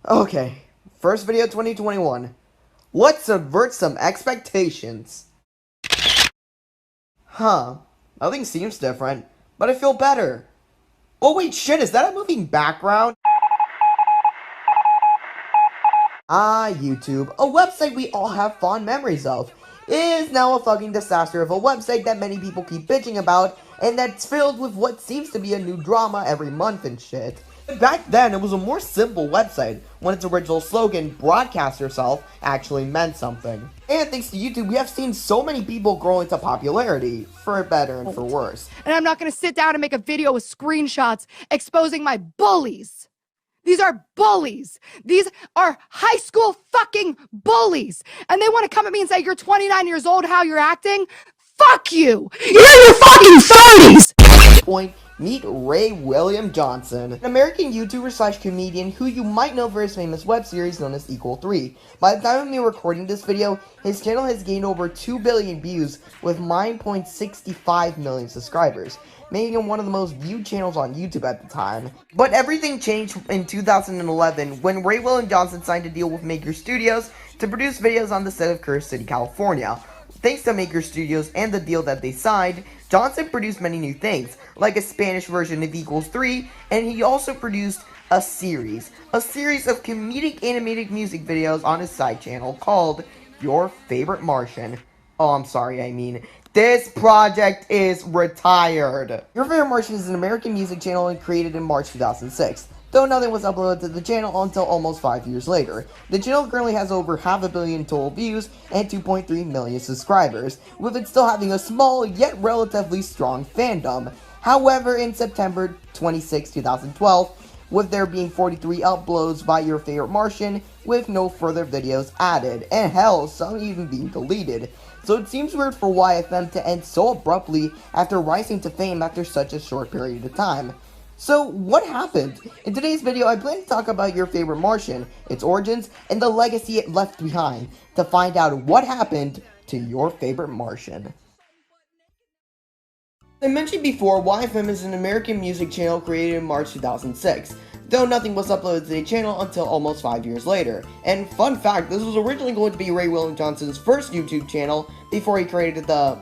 Okay, first video 2021. Let's subvert some expectations. Huh, nothing seems different, but I feel better. Oh wait, shit, is that a moving background? YouTube, a website we all have fond memories of, is now a fucking disaster of a website that many people keep bitching about, and that's filled with what seems to be a new drama every month and shit. Back then, it was a more simple website, when its original slogan, broadcast yourself, actually meant something. And thanks to YouTube, we have seen so many people grow into popularity, for better and for worse. And I'm not gonna sit down and make a video with screenshots exposing my bullies. These are bullies. These are high school fucking bullies. And they want to come at me and say, you're 29 years old, how you're acting? Fuck you. You're in your fucking 30s. Point, meet Ray William Johnson, an American YouTuber slash comedian who you might know for his famous web series known as Equal 3. By the time of me recording this video, his channel has gained over 2 billion views with 9.65 million subscribers, making him one of the most viewed channels on YouTube at the time. But everything changed in 2011 when Ray William Johnson signed a deal with Maker Studios to produce videos on the set of Curse City, California. Thanks to Maker Studios and the deal that they signed, Johnson produced many new things, like a Spanish version of Equals 3, and he also produced a series of comedic animated music videos on his side channel called Your Favorite Martian. Oh, I'm sorry, I mean, this project is retired. Your Favorite Martian is an American music channel and created in March 2006. Though nothing was uploaded to the channel until almost 5 years later. The channel currently has over 500 million total views and 2.3 million subscribers, with it still having a small yet relatively strong fandom. However, in September 26, 2012, with there being 43 uploads by Your Favorite Martian, with no further videos added, and hell, some even being deleted. So it seems weird for YFM to end so abruptly after rising to fame after such a short period of time. So, what happened? In today's video, I plan to talk about Your Favorite Martian, its origins, and the legacy it left behind, to find out what happened to Your Favorite Martian. As I mentioned before, YFM is an American music channel created in March 2006, though nothing was uploaded to the channel until almost 5 years later. And fun fact, this was originally going to be Ray William Johnson's first YouTube channel before he created the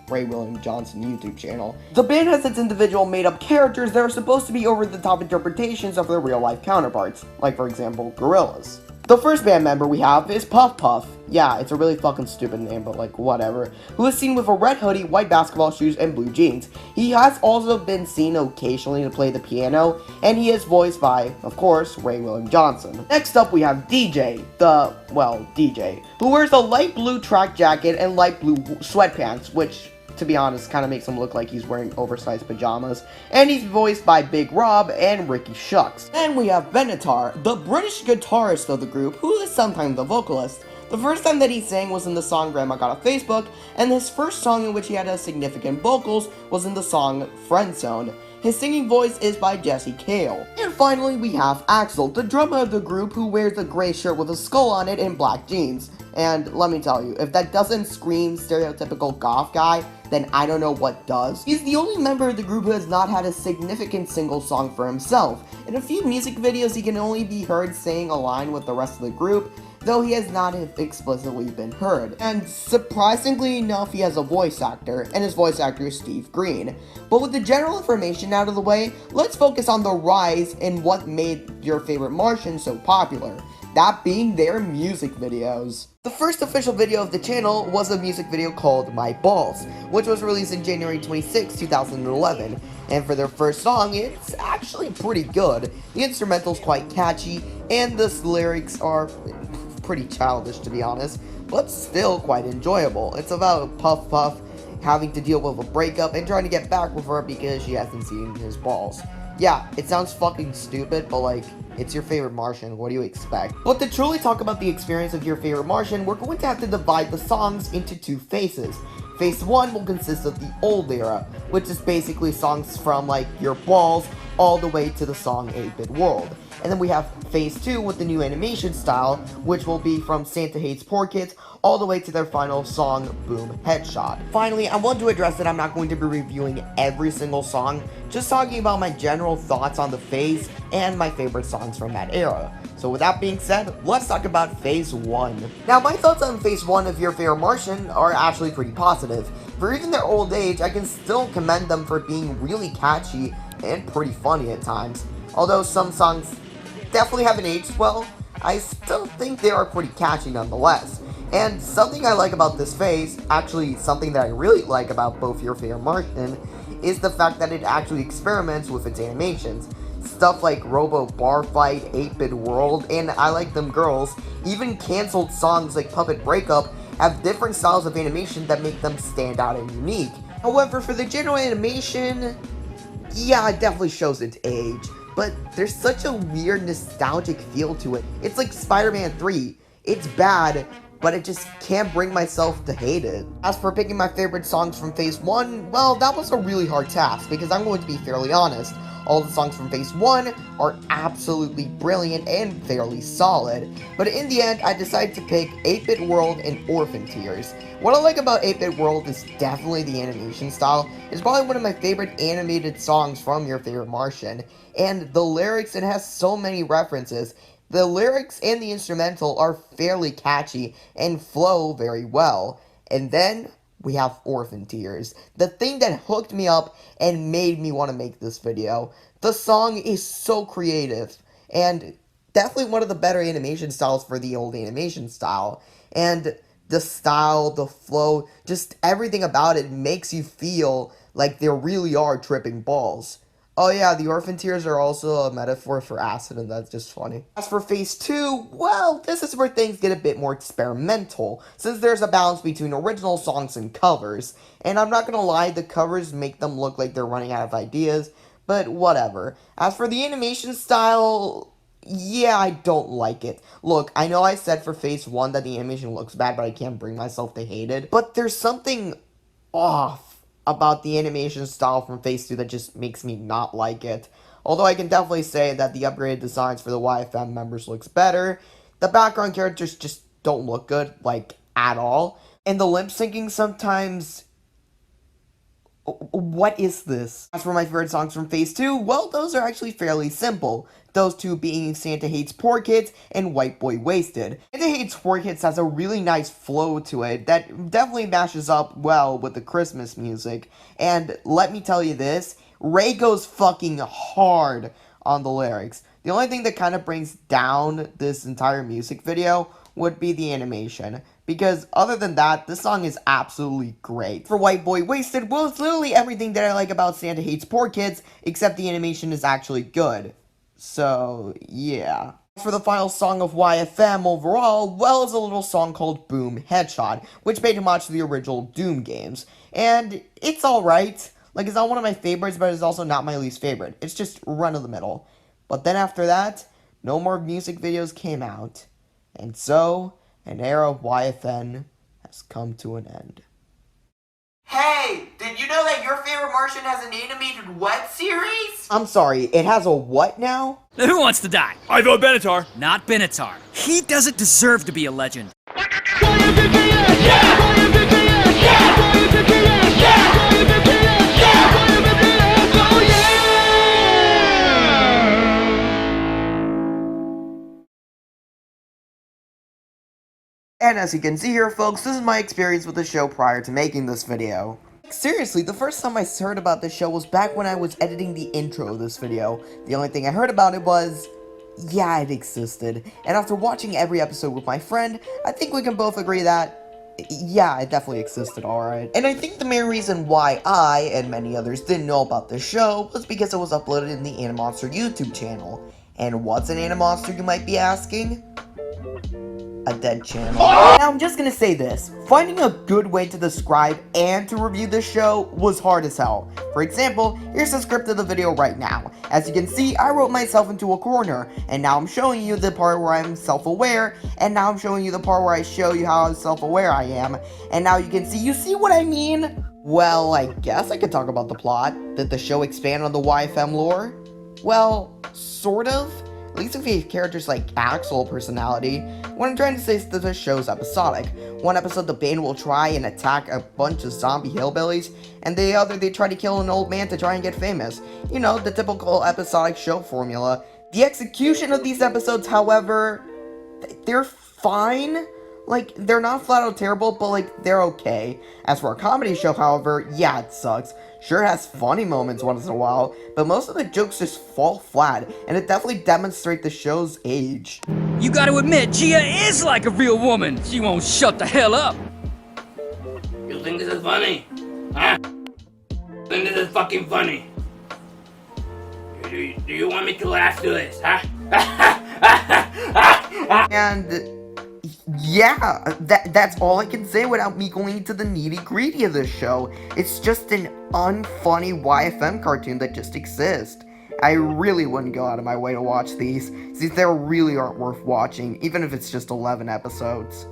Ray William Johnson YouTube channel. The band has its individual made-up characters that are supposed to be over-the-top interpretations of their real-life counterparts, like for example, gorillas. The first band member we have is Puff Puff. Yeah, it's a really fucking stupid name, but like, whatever. Who is seen with a red hoodie, white basketball shoes, and blue jeans. He has also been seen occasionally to play the piano, and he is voiced by, of course, Ray William Johnson. Next up, we have DJ, DJ, who wears a light blue track jacket and light blue sweatpants, which, to be honest, kind of makes him look like he's wearing oversized pajamas, and he's voiced by Big Rob and Ricky Shucks. Then we have Benatar, the British guitarist of the group, who is sometimes the vocalist. The first time that he sang was in the song Grandma Got a Facebook, and his first song in which he had a significant vocals was in the song Friendzone. His singing voice is by Jesse Cale. And finally we have Axel, the drummer of the group, who wears a gray shirt with a skull on it and black jeans. And let me tell you, if that doesn't scream stereotypical goth guy, then I don't know what does. He's the only member of the group who has not had a significant single song for himself. In a few music videos he can only be heard saying a line with the rest of the group, though he has not explicitly been heard. And surprisingly enough, he has a voice actor, and his voice actor is Steve Green. But with the general information out of the way, let's focus on the rise in what made Your Favorite Martian so popular. That being their music videos. The first official video of the channel was a music video called My Balls, which was released in January 26, 2011. And for their first song, it's actually pretty good. The instrumental's quite catchy, and the lyrics are pretty childish, to be honest, but still quite enjoyable. It's about Puff Puff having to deal with a breakup and trying to get back with her because she hasn't seen his balls. Yeah, it sounds fucking stupid, but like, it's Your Favorite Martian, what do you expect? But to truly talk about the experience of Your Favorite Martian, we're going to have to divide the songs into two phases. Phase 1 will consist of the old era, which is basically songs from like Your Balls all the way to the song 8-Bit World. and then we have Phase 2 with the new animation style, which will be from Santa Hates Poor Kids all the way to their final song, Boom Headshot. Finally, I want to address that I'm not going to be reviewing every single song, just talking about my general thoughts on the phase and my favorite songs from that era. So with that being said, let's talk about Phase 1. Now, my thoughts on Phase 1 of Your Favorite Martian are actually pretty positive. For even their old age, I can still commend them for being really catchy and pretty funny at times. Although some songs definitely haven't aged well, I still think they are pretty catchy nonetheless. And something I like about this phase, actually something that I really like about both Your Favorite Martian, is the fact that it actually experiments with its animations. Stuff like Robo Bar Fight, 8-Bit World, and I Like Them Girls, even canceled songs like Puppet Breakup, have different styles of animation that make them stand out and unique. However, for the general animation, yeah, it definitely shows its age, but there's such a weird nostalgic feel to it. It's like Spider-Man 3. It's bad, but I just can't bring myself to hate it. As for picking my favorite songs from Phase 1, well, that was a really hard task, because I'm going to be fairly honest. All the songs from Phase 1 are absolutely brilliant and fairly solid, but in the end, I decided to pick 8-Bit World and Orphan Tears. What I like about 8-Bit World is definitely the animation style. It's probably one of my favorite animated songs from Your Favorite Martian, and the lyrics, it has so many references. The lyrics and the instrumental are fairly catchy and flow very well. And then we have Orphan Tears, the thing that hooked me up and made me want to make this video. The song is so creative, and definitely one of the better animation styles for the old animation style. And the style, the flow, just everything about it makes you feel like there really are tripping balls. Oh yeah, the Orphan Tears are also a metaphor for acid, and that's just funny. As for Phase 2, well, this is where things get a bit more experimental, since there's a balance between original songs and covers. And I'm not gonna lie, the covers make them look like they're running out of ideas, but whatever. As for the animation style, yeah, I don't like it. Look, I know I said for Phase 1 that the animation looks bad, but I can't bring myself to hate it. But there's something off about the animation style from Phase 2 that just makes me not like it. Although I can definitely say that the upgraded designs for the YFM members looks better. The background characters just don't look good, like, at all. And the lip syncing sometimes... What is this? As for my favorite songs from Phase 2, well, those are actually fairly simple. Those two being Santa Hates Poor Kids and White Boy Wasted. Santa Hates Poor Kids has a really nice flow to it that definitely matches up well with the Christmas music. And let me tell you this, Ray goes fucking hard on the lyrics. The only thing that kind of brings down this entire music video would be the animation. Because other than that, this song is absolutely great. For White Boy Wasted, well, it's literally everything that I like about Santa Hates Poor Kids, except the animation is actually good. So, yeah. For the final song of YFM overall, well, is a little song called Boom Headshot, which paid homage to the original Doom games. And it's alright. Like, it's not one of my favorites, but it's also not my least favorite. It's just run of the middle. But then after that, no more music videos came out. And so, an era of YFN has come to an end. Hey, did you know that Your Favorite Martian has an animated web series? I'm sorry, it has a what now? Who wants to die? I vote Benatar. Not Benatar. He doesn't deserve to be a legend. And as you can see here, folks, this is my experience with the show prior to making this video. Seriously, the first time I heard about this show was back when I was editing the intro of this video. The only thing I heard about it was, yeah, it existed. And after watching every episode with my friend, I think we can both agree that, yeah, it definitely existed, alright. And I think the main reason why I, and many others, didn't know about this show was because it was uploaded in the Animonster YouTube channel. And what's an Animonster, you might be asking? A dead channel. Now I'm just gonna say this, finding a good way to describe and to review this show was hard as hell. For example, here's the script of the video right now. As you can see, I wrote myself into a corner, and now I'm showing you the part where I'm self-aware, and now I'm showing you the part where I show you how self-aware I am, and now you can see, you see what I mean? Well, I guess I could talk about the plot. Did the show expand on the YFM lore? Well, sort of. least if you have characters like actual personality. What I'm trying to say is that the show's episodic. One episode the band will try and attack a bunch of zombie hillbillies, and the other they try to kill an old man to try and get famous. You know, the typical episodic show formula. The execution of these episodes, however, they're fine. Like, they're not flat out terrible, but like, they're okay. As for a comedy show, however, yeah, it sucks. Sure, it has funny moments once in a while, but most of the jokes just fall flat, and it definitely demonstrates the show's age. You gotta admit, Gia is like a real woman. She won't shut the hell up. You think this is funny? Huh? Think this is fucking funny? Do you want me to laugh to this, huh? And yeah, that's all I can say without me going into the nitty-gritty of this show. It's just an unfunny YFM cartoon that just exists. I really wouldn't go out of my way to watch these, since they really aren't worth watching, even if it's just 11 episodes.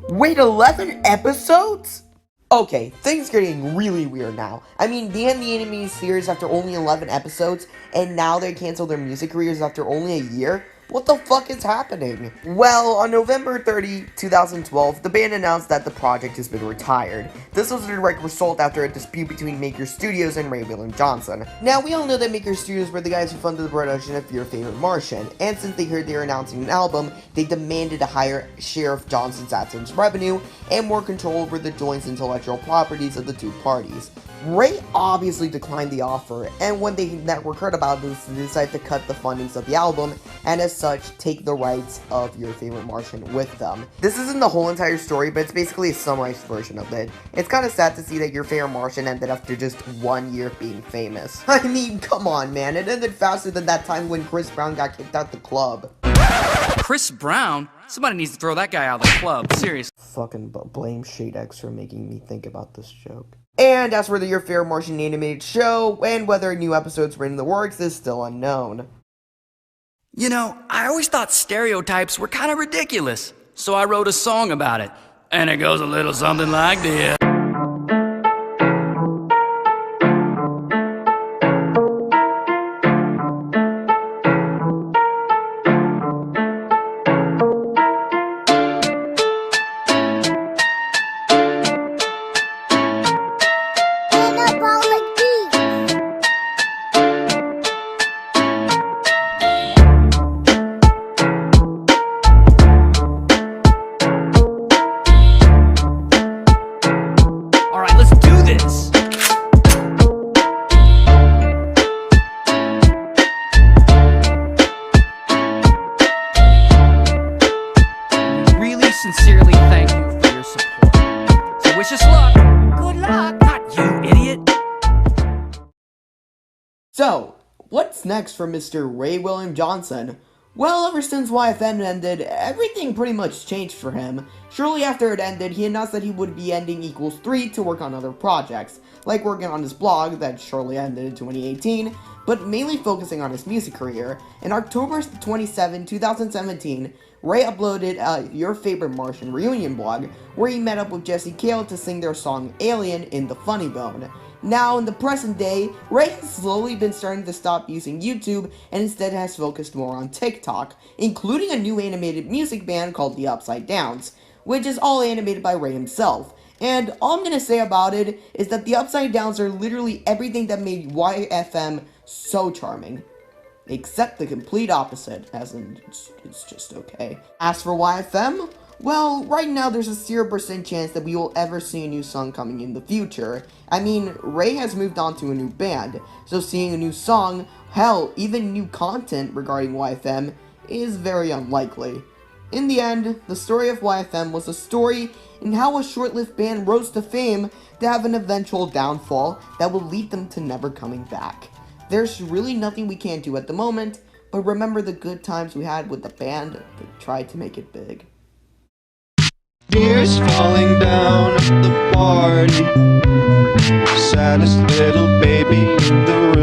Wait, 11 episodes? Okay, things are getting really weird now. I mean, they end the Animated Series after only 11 episodes, and now they cancel their music careers after only a year? What the fuck is happening? Well, on November 30, 2012, the band announced that the project has been retired. This was a direct result after a dispute between Maker Studios and Ray William Johnson. Now, we all know that Maker Studios were the guys who funded the production of Your Favorite Martian, and since they heard they were announcing an album, they demanded a higher share of Johnson Saturn's revenue and more control over the joint intellectual properties of the two parties. Ray obviously declined the offer, and when the network heard about this, they decided to cut the fundings of the album, and as such, take the rights of Your Favorite Martian with them. This isn't the whole entire story, but it's basically a summarized version of it. It's kind of sad to see that Your Favorite Martian ended after just 1 year of being famous. I mean, come on, man, it ended faster than that time when Chris Brown got kicked out the club. Chris Brown? Somebody needs to throw that guy out of the club, seriously. Fucking blame Shade X for making me think about this joke. And as for the Your Favorite Martian animated show, and whether new episodes were in the works is still unknown. You know, I always thought stereotypes were kind of ridiculous, so I wrote a song about it. And it goes a little something like this. Sincerely thank you for your support. So wish us luck. Good luck. Not you, idiot. So, what's next for Mr. Ray William Johnson? Well, ever since YFM ended, everything pretty much changed for him. Shortly after it ended, he announced that he would be ending Equals 3 to work on other projects, like working on his blog that shortly ended in 2018, but mainly focusing on his music career. In October 27, 2017, Ray uploaded Your Favorite Martian reunion blog, where he met up with Jesse Cale to sing their song Alien in the Funny Bone. Now, in the present day, Ray has slowly been starting to stop using YouTube and instead has focused more on TikTok, including a new animated music band called The Upside Downs, which is all animated by Ray himself. And all I'm gonna say about it is that The Upside Downs are literally everything that made YFM so charming. Except the complete opposite, as in, it's just okay. As for YFM, well, right now there's a 0% chance that we will ever see a new song coming in the future. I mean, Ray has moved on to a new band, so seeing a new song, hell, even new content regarding YFM, is very unlikely. In the end, the story of YFM was a story in how a short-lived band rose to fame to have an eventual downfall that will lead them to never coming back. There's really nothing we can do at the moment, but remember the good times we had with the band that tried to make it big. Tears falling down at the party. Saddest little baby in the room.